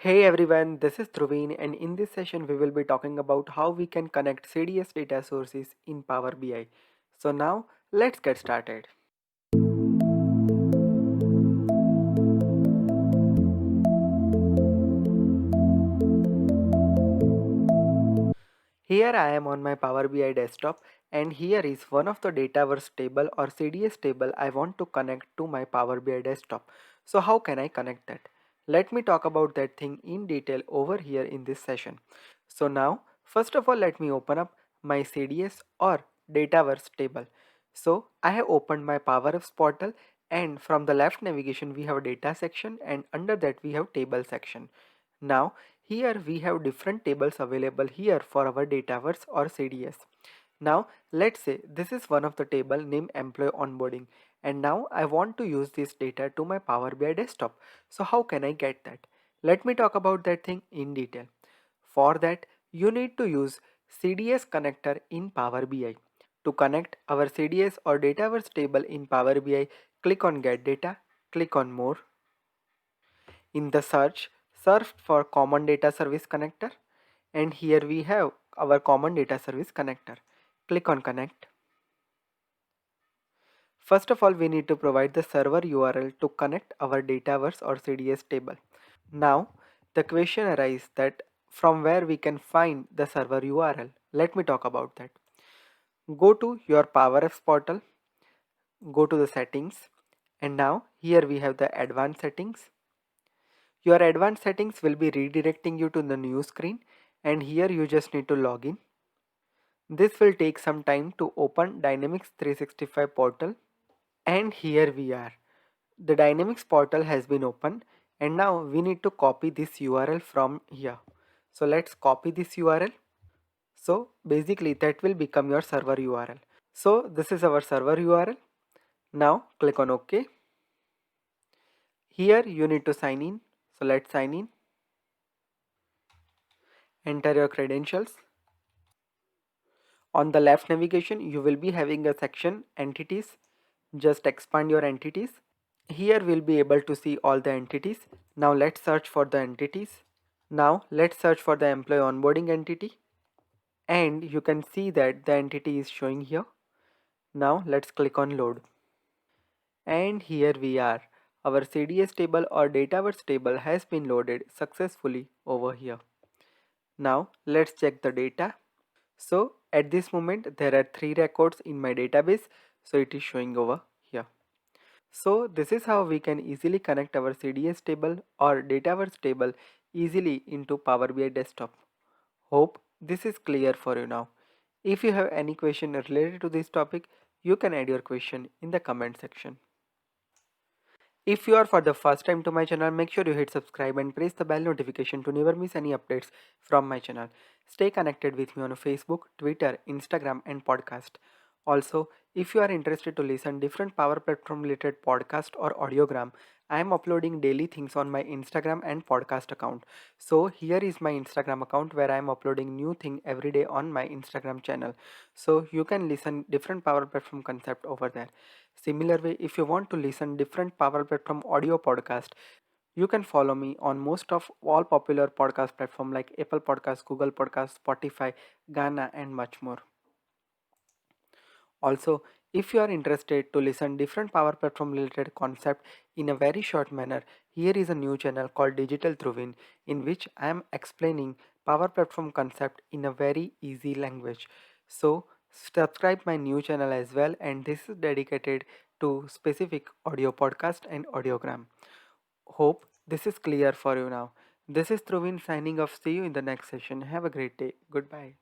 Hey everyone, this is Dhruveen, and in this session we will be talking about how we can connect CDS data sources in Power BI. So now let's get started. Here I am on my Power BI desktop, and here is one of the Dataverse table or CDS table I want to connect to my Power BI desktop. So how can I connect that? Let me talk about that thing in detail over here in this session. So now first of all let me open up my CDS or Dataverse table. So I have opened my Power Apps portal, and from the left navigation we have data section, and under that we have table section. Now here we have different tables available here for our Dataverse or CDS. Now let's say this is one of the table named employee onboarding, and now I want to use this data to my Power BI desktop. So how can I get that? Let me talk about that thing in detail. For that you need to use CDS connector in Power BI. To connect our CDS or Dataverse table in Power BI, click on Get Data, click on More. In the search for Common Data Service Connector, and here we have our Common Data Service Connector. Click on Connect. First of all, we need to provide the server URL to connect our Dataverse or CDS table. Now, the question arises that from where we can find the server URL. Let me talk about that. Go to your Power Apps portal, go to the settings, and now here we have the advanced settings. Your advanced settings will be redirecting you to the new screen, and here you just need to log in. This will take some time to open Dynamics 365 portal, and here we are. The Dynamics portal has been opened, and now we need to copy this URL from here. So let's copy this URL. So basically that will become your server URL. So this is our server URL. Now click on OK. Here you need to sign in. So let's sign in. Enter your credentials. On the left navigation you will be having a section entities. Just expand your entities. Here we'll be able to see all the entities. Now let's search for the entities. Now let's search for the employee onboarding entity, and you can see that the entity is showing here. Now let's click on load, and here we are. Our CDS table or Dataverse table has been loaded successfully over here. Now let's check the data. So at this moment there are 3 records in my database, so it is showing over here. So this is how we can easily connect our CDS table or Dataverse table easily into Power BI desktop. Hope this is clear for you now. If you have any question related to this topic, you can add your question in the comment section. If you are for the first time to my channel, make sure you hit subscribe and press the bell notification to never miss any updates from my channel. Stay connected with me on Facebook, Twitter, Instagram and podcast. Also, if you are interested to listen different Power Platform related podcast or audiogram, I am uploading daily things on my Instagram and podcast account. So here is my Instagram account where I am uploading new thing every day on my Instagram channel. So you can listen different Power Platform concept over there. Similar way, if you want to listen different Power Platform audio podcast, you can follow me on most of all popular podcast platform like Apple Podcast, Google Podcast, Spotify, Ghana and much more. Also, if you are interested to listen different Power Platform related concept in a very short manner, here is a new channel called Digital Dhruveen, in which I am explaining Power Platform concept in a very easy language. So subscribe my new channel as well, and this is dedicated to specific audio podcast and audiogram. Hope this is clear for you now. This is Dhruveen signing off. See you in the next session. Have a great day. Goodbye.